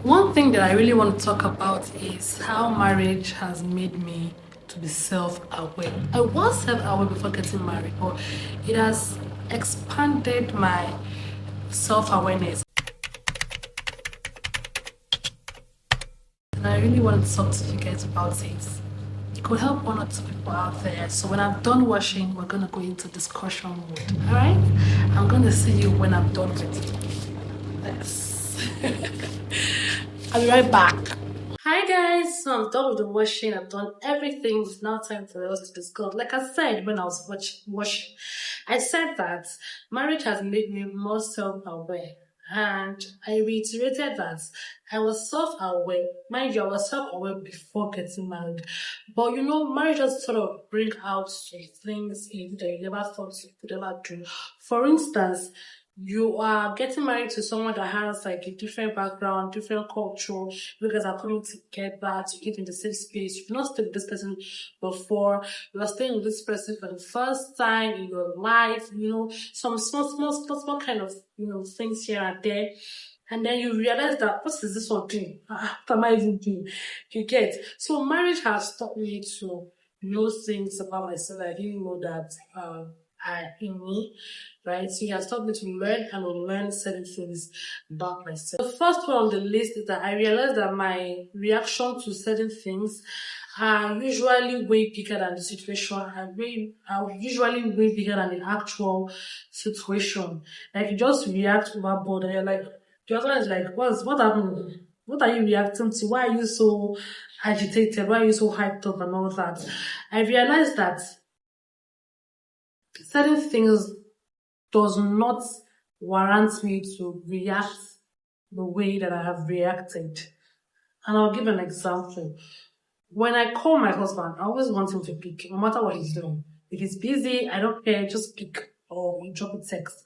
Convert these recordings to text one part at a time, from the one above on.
One thing that I really want to talk about is how marriage has made me to be self-aware. I was self-aware before getting married, but it has expanded my self-awareness. And I really want to talk to you guys about it. It could help one or two people out there. So when I'm done washing, we're gonna go into discussion mode. Alright? I'm gonna see you when I'm done with it. Yes. I'll be right back. Hi guys, so I'm done with the washing. I've done everything. It's now time for us to discuss. Like I said when I was washing, I said that marriage has made me more self-aware. And I reiterated that I was self-aware. Mind you, I was self-aware before getting married. But marriage just sort of bring out some things in you that you never thought you could ever do. For instance, you are getting married to someone that has like a different background, different culture. You guys are coming together to live in the same space. You've not stayed with this person before. You are staying with this person for the first time in your life. Some small kind of things here and there. And then you realize that what is this one doing? What am I even doing? You get so marriage has taught me to know things about myself I didn't know that are in me, right? So he has taught me to learn and unlearn certain things about myself. The first one on the list is that I realized that my reaction to certain things are usually way bigger than the situation. Are usually way bigger than the actual situation. Like you just react overboard and you're like, the other is like, what happened? What are you reacting to? Why are you so agitated? Why are you so hyped up and all that? I realized that certain things does not warrant me to react the way that I have reacted. And I'll give an example. When I call my husband, I always want him to pick, no matter what he's doing. If he's busy, I don't care, just pick or drop a text.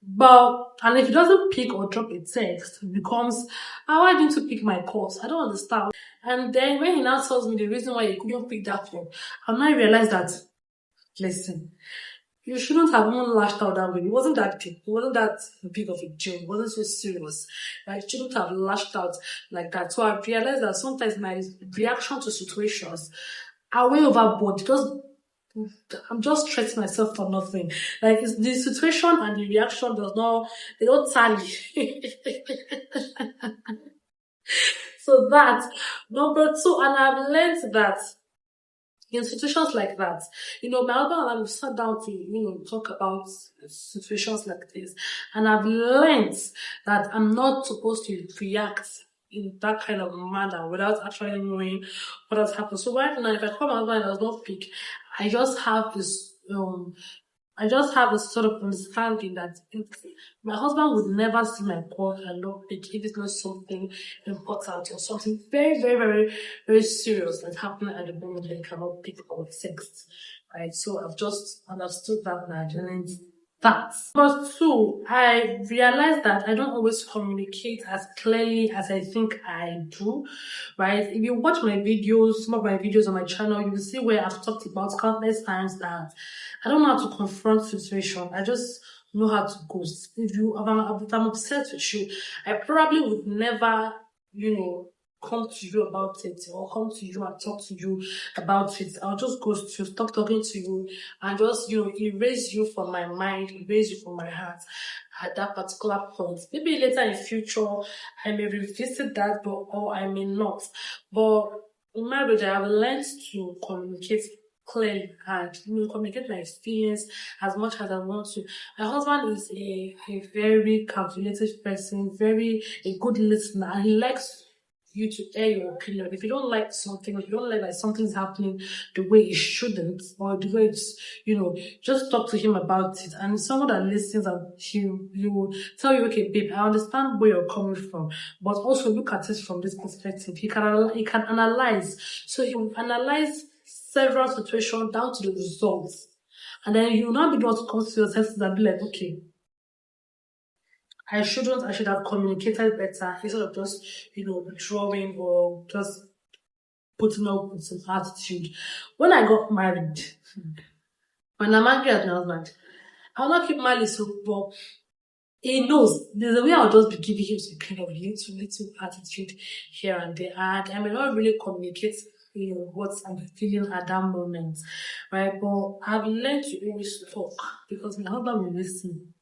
And if he doesn't pick or drop a text, it becomes, why didn't you pick my calls? I don't understand. And then when he now tells me the reason why he couldn't pick that phone, I now realize that, listen, you shouldn't have even lashed out that way. It wasn't that deep. It wasn't that big of a deal. It wasn't so serious. I shouldn't have lashed out like that. So I realized that sometimes my reaction to situations are way overboard. I'm just stressing myself for nothing. Like it's the situation and the reaction they don't tally. So that number two, and I've learned that in situations like that, my husband and I have sat down to, talk about situations like this. And I've learned that I'm not supposed to react in that kind of manner without actually knowing what has happened. So right now, if I call my husband and he does not pick, I just have this I just have a sort of understanding that my husband would never see my call and not pick if it's not something important or something very, very, very, very serious that's happening at the moment that he cannot pick or text. Right? So I've just understood that now and that. But two, I realized that I don't always communicate as clearly as I think I do, right? If you watch my videos, some of my videos on my channel, you will see where I've talked about countless times that I don't know how to confront situation. I just know how to ghost. If I'm upset with you, I probably would never, come to you about it or come to you and talk to you about it. I'll just ghost you, stop talking to you, and just, erase you from my mind, erase you from my heart at that particular point. Maybe later in future, I may revisit that, or I may not. But in marriage, I have learned to communicate clearly and communicate my feelings as much as I want to. My husband is a very calculated person, very a good listener, and he likes you to air your opinion. If you don't like something, if you don't like something's happening the way it shouldn't, or the way it's, just talk to him about it. And someone that listens and he will tell you, okay, babe, I understand where you're coming from, but also look at it from this perspective. He can analyze. So he will analyze several situations down to the results. And then you will not be able to come to your senses and be like, okay, I should have communicated better instead of just, withdrawing or just putting up with some attitude. When I got married, when I'm angry at my husband, I'll not keep malice, but He knows. There's a way I'll just be giving him some kind of little attitude here and there. And I may not really communicate, what I'm feeling at that moment. Right? But I've learned to always talk because my husband will listen.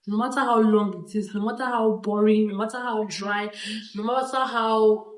No matter how long it is, no matter how boring, no matter how dry, no matter how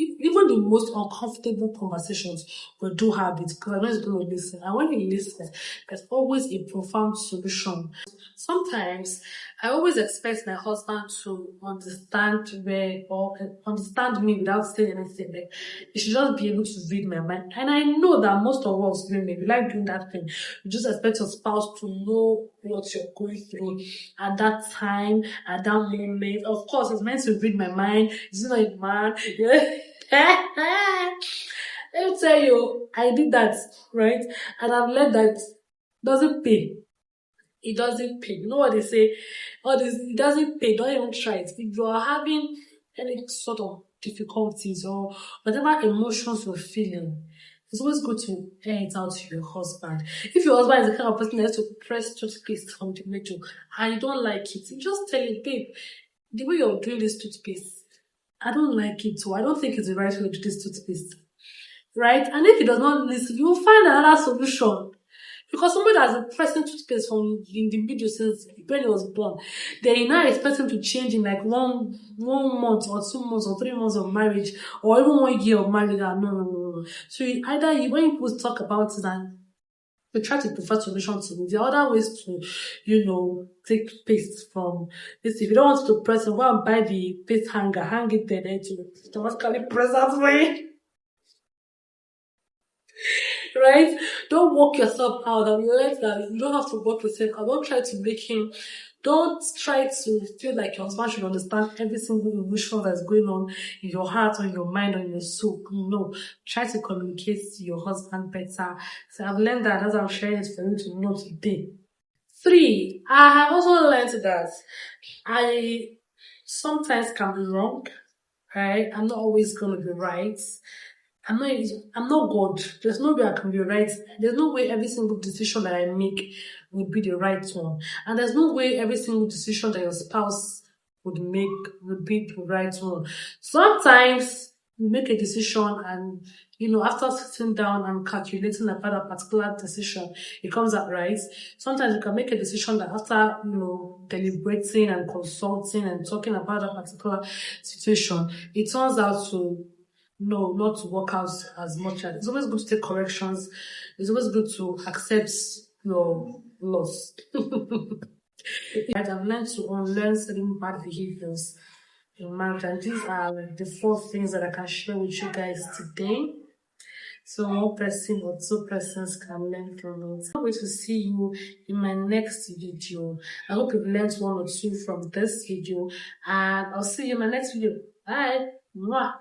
even the most uncomfortable conversations we do have it because I know he's going to listen. And when he listens, there's always a profound solution. Sometimes I always expect my husband to understand where or understand me without saying anything. Like he should just be able to read my mind. And I know that most of us women, we like doing that thing. You just expect your spouse to know what you're going through at that time, at that moment. Of course, it's meant to read my mind. It's not a man. Yeah. Let me tell you, I did that, right? And I've learned that doesn't pay. It doesn't pay. You know what they say? All this, it doesn't pay. Don't even try it. If you are having any sort of difficulties or whatever emotions you're feeling, it's always good to air it out to your husband. If your husband is the kind of person that has to press toothpaste from the middle and you don't like it, you just tell him, babe, the way you're doing this toothpaste, I don't like it, so I don't think it's the right way to do this toothpaste. Right? And if he does not listen, you will find another solution. Because somebody that's been pressing toothpaste from in the video since when he was born, then you now expect him to change in like one month or 2 months or 3 months of marriage or even 1 year of marriage. No, no, no, no. So either you, when people talk about it and we try to prefer solutions to it, there are other ways to, take paste from this. If you don't want to press it, go and buy the paste hanger, hang it there to automatically press that way. Right? Don't work yourself out. I've learned that you don't have to work yourself out. Don't try to make him. Don't try to feel like your husband should understand every single emotion that's going on in your heart or in your mind or in your soul. No. Try to communicate to your husband better. So I've learned that as I'm sharing it for you to know today. 3, I have also learned that I sometimes can be wrong, right? I'm not always going to be right. I'm not I'm not God. There's no way I can be right. There's no way every single decision that I make would be the right one. And there's no way every single decision that your spouse would make would be the right one. Sometimes you make a decision and after sitting down and calculating about a particular decision, it comes out right. Sometimes you can make a decision that after, deliberating and consulting and talking about a particular situation, it turns out to no, not to work out as much as it's always good to take corrections. It's always good to accept your loss. I've learned to unlearn certain bad behaviors in marriage, and these are the 4 things that I can share with you guys today. So one person or 2 persons can learn from it. I'm going to see you in my next video. I hope you've learned 1 or 2 from this video, and I'll see you in my next video. Bye. Mwah.